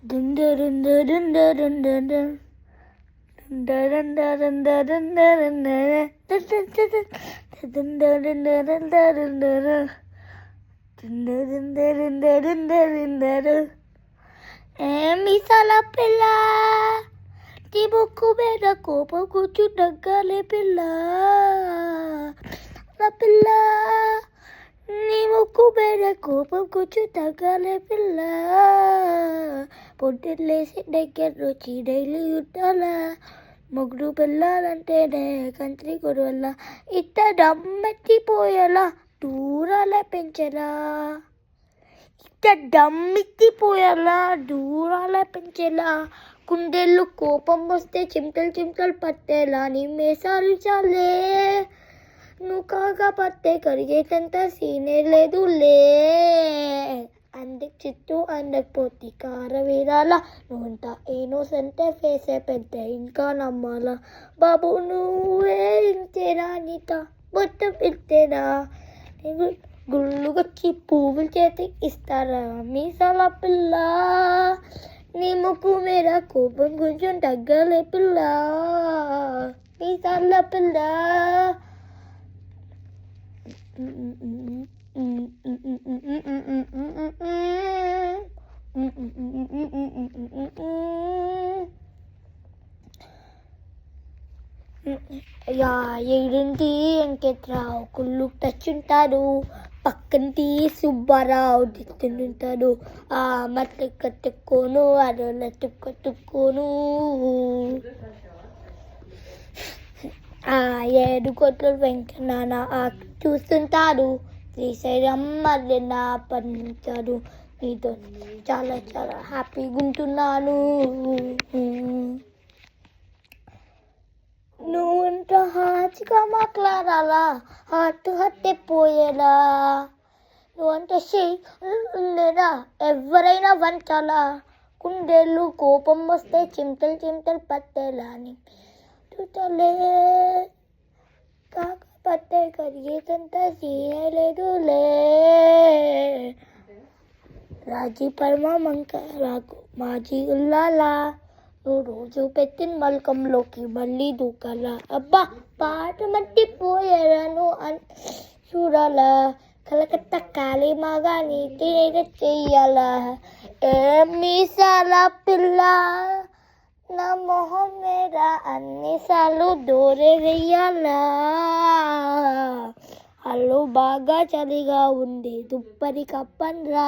Dun dun dun dun dun dun dun dun. Dun dun dun dun dun dun dun dun. Dun dun dun dun. Dun dun dun dun dun dun dun dun. Dun dun dun dun dun dun dun dun. మీసాల పిల్ల నీ ముక్కు మీద కోపం కూర్చు దగ్గలే పిల్ల నా పిల్ల నీ ముక్కు మీద కోపం కూర్చు తగ్గలే పిల్ల పొద్దులేసి దగ్గర వచ్చి డైలీ ఉండాలా మొగుడు పిల్లాలంటేనే కంత్రి గొడవల ఇట్ట దమ్మెత్తిపోయేలా దూరాలే పెంచరా ఇట్ట దమ్మెత్తిపోయేలా దూరాలే పెంచేలా కుందేళ్ళు కోపం వస్తే చిమ్టలు చిమ్టలు పట్టేలా నీ మేసాలు చాలే నువ్వు కాకపోతే కరిగేటంత సీనే లేదులే అందుకు చిత్తు అందకపోతే కార వీరాల నువ్వంత ఇన్నోసెంటే ఫేసే పెద్ద ఇంకా నమ్మాలా బాబు నువ్వే ఇంతేనా నీత మొత్తం ఇంతేనా గుళ్ళుకొచ్చి పువ్వులు చేతికి ఇస్తారా మీసాల పిల్ల నీ ముక్కు మీద కోపం కొంచెం తగ్గలే పిల్ల మీసాల పిల్ల ఏడింటి వెంకట్రావు కుళ్ళు టచ్ ఉంటాడు పక్కంటి సుబ్బారావు దిస్తుంటాడు ఆ మట్టి కట్టుకోను అడోల తుక్కోను ఆ 7 కోట్ల వెంకన్న చూస్తుంటాడు శ్రీశైలం మళ్ళీ నా పండించాడు నీతో చాలా చాలా హ్యాపీగా ఉంటున్నాను నువ్వు ఇంత హార్ట్గా మాట్లాడాలా హార్ట్ పోయేలా నువ్వు అంటే లేదా ఎవరైనా వంచాలా కుందేళ్ళు కోపం వస్తే చిమ్టలు పట్టేలా అని చూడలే కాకపోతే కరిగేటంత చేయలేదులే రాజీ పరమా మంక రాకు మాజీ ఉల్లాలా నువ్వు రోజు పెట్టిన మల్కంలోకి మళ్ళీ దూకాలా అబ్బా పాట మట్టిపోయాను చూడాలా కలకత్తా కాళీమాగా నీటి చెయ్యాలా మీసాల పిల్ల నా మొహం మీద అన్నిసార్లు దూరే వెయ్యాలా అల్లు బాగా చలిగా ఉంది దుప్పటి కప్పన్రా